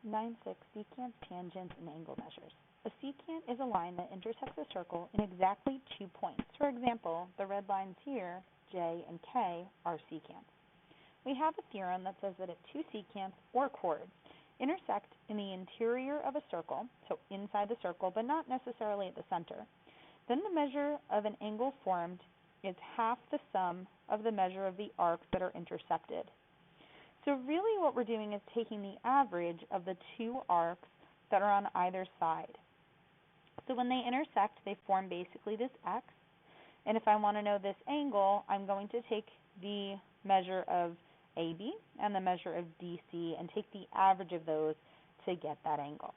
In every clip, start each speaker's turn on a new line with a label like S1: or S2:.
S1: 9.6 Secants, tangents, and angle measures. A secant is a line that intersects a circle in exactly 2 points. For example, the red lines here, J and K, are secants. We have a theorem that says that if two secants or chords intersect in the interior of a circle, so inside the circle but not necessarily at the center, then the measure of an angle formed is half the sum of the measure of the arcs that are intercepted. So really what we're doing is taking the average of the two arcs that are on either side. So when they intersect, they form basically this x. And if I want to know this angle, I'm going to take the measure of AB and the measure of DC and take the average of those to get that angle.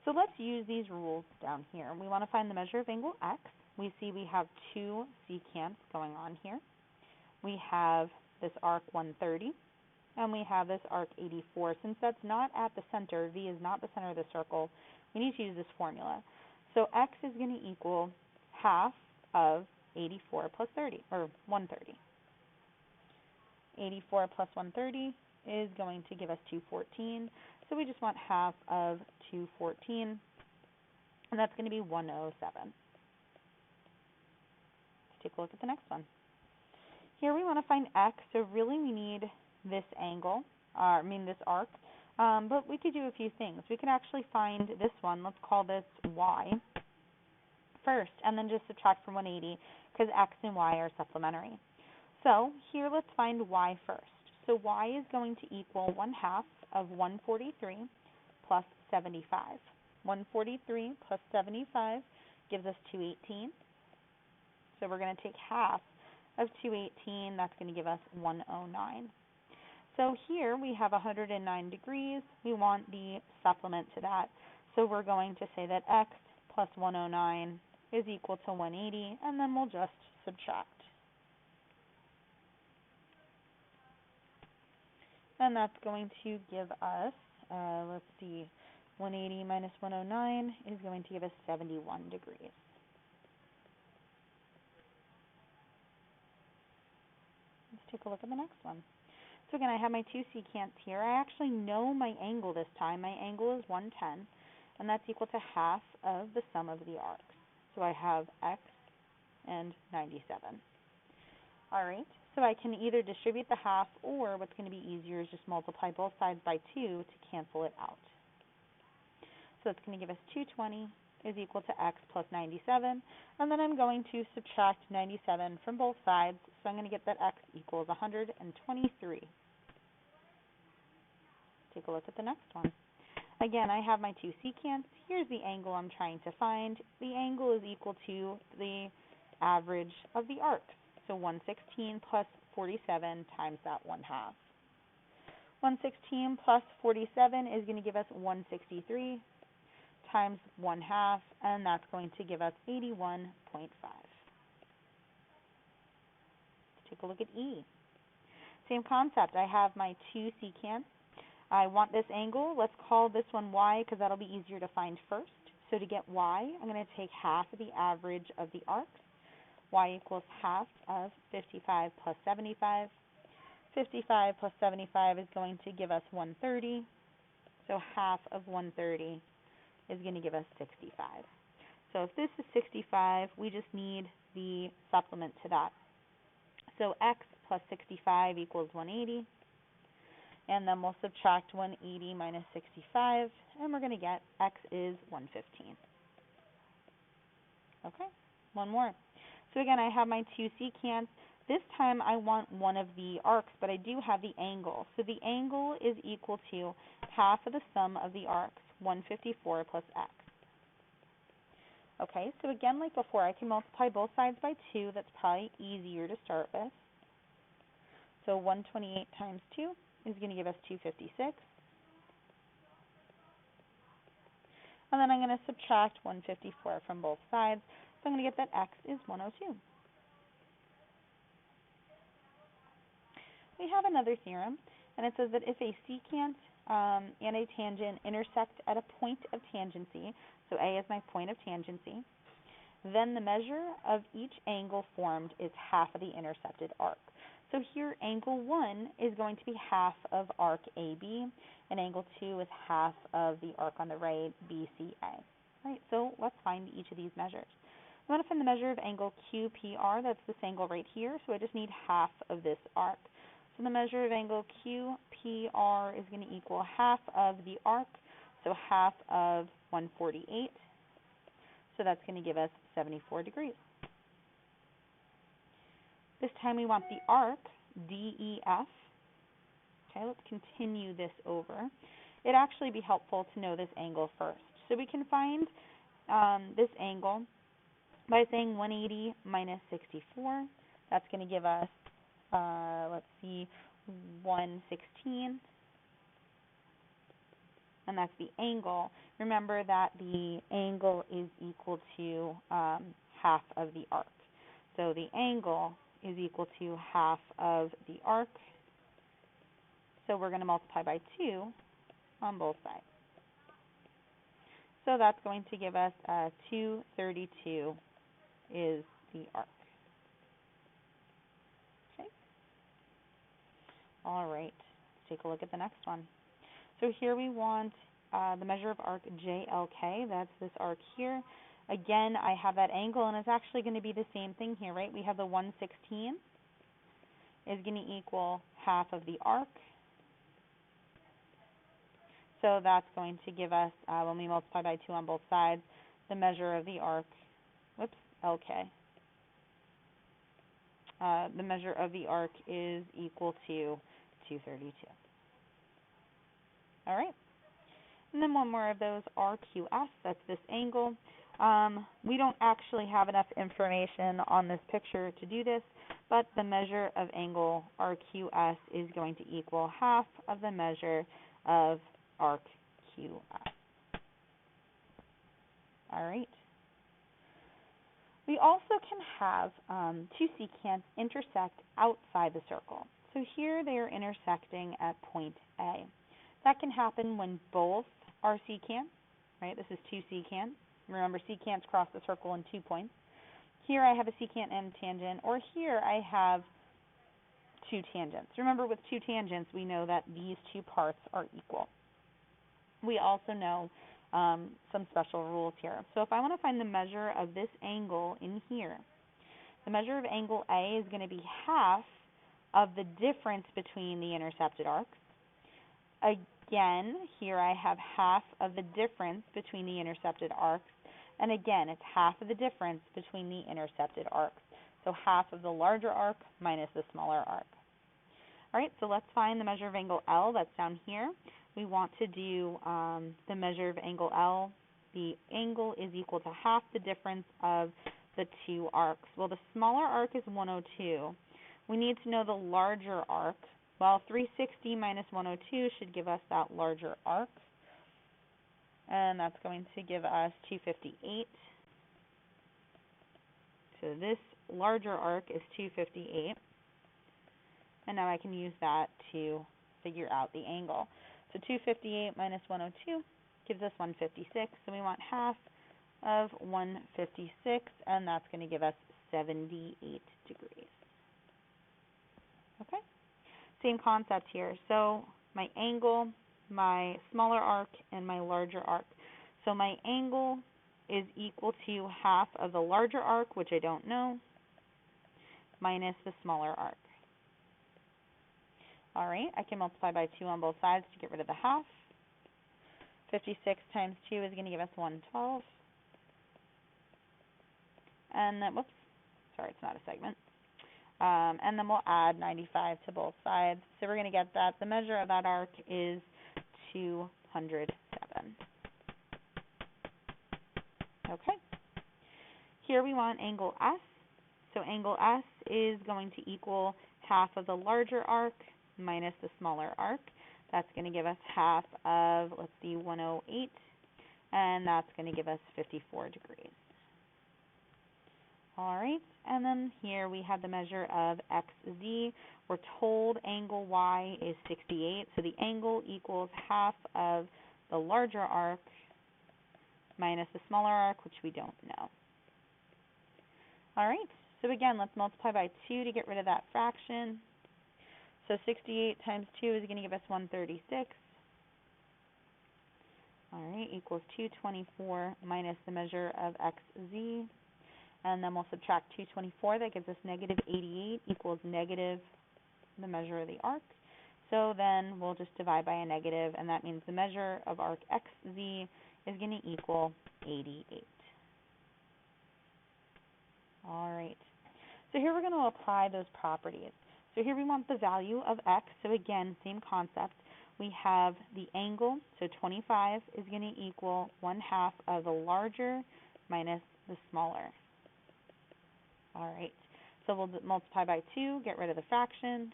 S1: So let's use these rules down here. We want to find the measure of angle x. We see we have two secants going on here. We have this arc 130, and we have this arc 84. Since that's not at the center, V is not the center of the circle, we need to use this formula. So x is going to equal half of 84 plus 30, or 130. 84 plus 130 is going to give us 214. So we just want half of 214, and that's going to be 107. Let's take a look at the next one. Here we want to find x, so really we need this angle, this arc, but we could do a few things. We could actually find this one, let's call this y first, and then just subtract from 180, because x and y are supplementary. So here let's find y first. So y is going to equal 1/2 of 143 plus 75. 143 plus 75 gives us 218. So we're going to take half of 218, that's going to give us 109. So here we have 109 degrees. We want the supplement to that. So we're going to say that x plus 109 is equal to 180, and then we'll just subtract. And that's going to give us, 180 minus 109 is going to give us 71 degrees. Let's take a look at the next one. So again, I have my two secants here. I actually know my angle this time. My angle is 110, and that's equal to half of the sum of the arcs. So I have x and 97. All right, so I can either distribute the half, or what's going to be easier is just multiply both sides by 2 to cancel it out. So it's going to give us 220 is equal to x plus 97, and then I'm going to subtract 97 from both sides, so I'm going to get that x equals 123. Take a look at the next one. Again, I have my two secants. Here's the angle I'm trying to find. The angle is equal to the average of the arcs. So 116 plus 47 times that 1/2. 116 plus 47 is going to give us 163 times 1/2, and that's going to give us 81.5. Let's take a look at E. Same concept. I have my two secants. I want this angle. Let's call this one y, because that'll be easier to find first. So to get y, I'm going to take half of the average of the arcs. Y equals half of 55 plus 75. 55 plus 75 is going to give us 130. So half of 130 is going to give us 65. So if this is 65, we just need the supplement to that. So x plus 65 equals 180. And then we'll subtract 180 minus 65, and we're going to get x is 115. Okay, one more. So again, I have my two secants. This time I want one of the arcs, but I do have the angle. So the angle is equal to half of the sum of the arcs, 154 plus x. Okay, so again, like before, I can multiply both sides by 2. That's probably easier to start with. So 128 times 2 is going to give us 256. And then I'm going to subtract 154 from both sides. So I'm going to get that x is 102. We have another theorem, and it says that if a secant and a tangent intersect at a point of tangency, so A is my point of tangency, then the measure of each angle formed is half of the intercepted arc. So here angle 1 is going to be half of arc AB, and angle 2 is half of the arc on the right, BCA. Right, so let's find each of these measures. We want to find the measure of angle QPR, that's this angle right here, so I just need half of this arc. So the measure of angle QPR is going to equal half of the arc, so half of 148. So that's going to give us 74 degrees. This time we want the arc, DEF. Okay, let's continue this over. It'd actually be helpful to know this angle first. So we can find this angle by saying 180 minus 64. That's going to give us, let's see, 116. And that's the angle. Remember that the angle is equal to half of the arc. So the angle is equal to half of the arc. So we're going to multiply by 2 on both sides. So that's going to give us 232 is the arc. Okay. All right. Let's take a look at the next one. So here we want the measure of arc JLK. That's this arc here. Again, I have that angle, and it's actually going to be the same thing here, right? We have the 116 is going to equal half of the arc. So that's going to give us, when we multiply by 2 on both sides, the measure of the arc, LK. The measure of the arc is equal to 232. All right. And then one more of those, RQS, that's this angle. We don't actually have enough information on this picture to do this, but the measure of angle RQS is going to equal half of the measure of arc QS. All right. We also can have two secants intersect outside the circle. So here they are intersecting at point A. That can happen when both are secants, right? This is two secants. Remember, secants cross the circle in 2 points. Here I have a secant and tangent, or here I have two tangents. Remember, with two tangents, we know that these two parts are equal. We also know some special rules here. So if I want to find the measure of this angle in here, the measure of angle A is going to be half of the difference between the intercepted arcs. Again, here I have half of the difference between the intercepted arcs. And again, it's half of the difference between the intercepted arcs. So half of the larger arc minus the smaller arc. All right, so let's find the measure of angle L. That's down here. We want to do the measure of angle L. The angle is equal to half the difference of the two arcs. Well, the smaller arc is 102. We need to know the larger arc. Well, 360 minus 102 should give us that larger arc. And that's going to give us 258. So this larger arc is 258. And now I can use that to figure out the angle. So 258 minus 102 gives us 156. So we want half of 156, and that's going to give us 78 degrees. Okay? Same concept here. So my angle, my smaller arc, and my larger arc. So my angle is equal to half of the larger arc, which I don't know, minus the smaller arc. All right, I can multiply by 2 on both sides to get rid of the half. 56 times 2 is going to give us 112. And then, whoops, sorry, it's not a segment. And then we'll add 95 to both sides. So we're going to get that. The measure of that arc is 207. Okay. Here we want angle S. So angle S is going to equal half of the larger arc minus the smaller arc. That's going to give us half of, let's see, 108. And that's going to give us 54 degrees. All right, and then here we have the measure of XZ. We're told angle Y is 68, so the angle equals half of the larger arc minus the smaller arc, which we don't know. All right, so again, let's multiply by 2 to get rid of that fraction. So 68 times 2 is going to give us 136. All right, equals 224 minus the measure of xz. And then we'll subtract 224. That gives us negative 88 equals negative the measure of the arc. So then we'll just divide by a negative, and that means the measure of arc xz is going to equal 88. All right. So here we're going to apply those properties. So here we want the value of x. So again, same concept. We have the angle, so 25 is going to equal 1/2 of the larger minus the smaller. All right. So we'll multiply by 2, get rid of the fraction.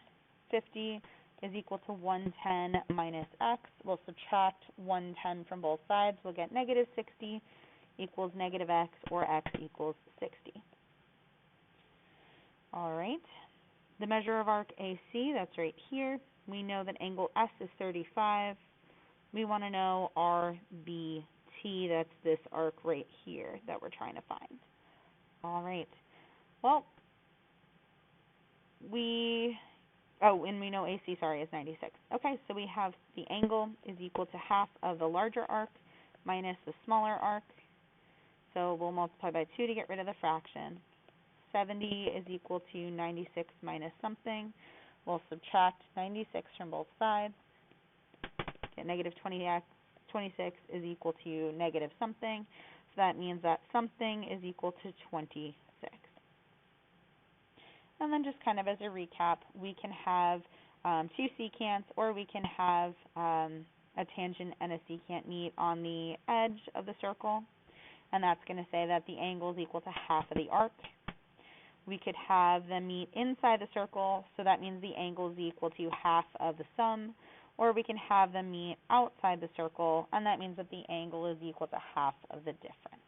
S1: 50 is equal to 110 minus x. We'll subtract 110 from both sides. We'll get negative 60 equals negative x, or x equals 60. All right. The measure of arc AC, that's right here. We know that angle S is 35. We want to know RBT, that's this arc right here that we're trying to find. All right. Well, and we know AC, is 96. Okay, so we have the angle is equal to 1/2 of the larger arc minus the smaller arc. So we'll multiply by 2 to get rid of the fraction. 70 is equal to 96 minus something. We'll subtract 96 from both sides. Get negative 26 is equal to negative something. So that means that something is equal to 26. And then just kind of as a recap, we can have two secants, or we can have a tangent and a secant meet on the edge of the circle. And that's going to say that the angle is equal to 1/2 of the arc. We could have them meet inside the circle, so that means the angle is equal to 1/2 of the sum. Or we can have them meet outside the circle, and that means that the angle is equal to 1/2 of the difference.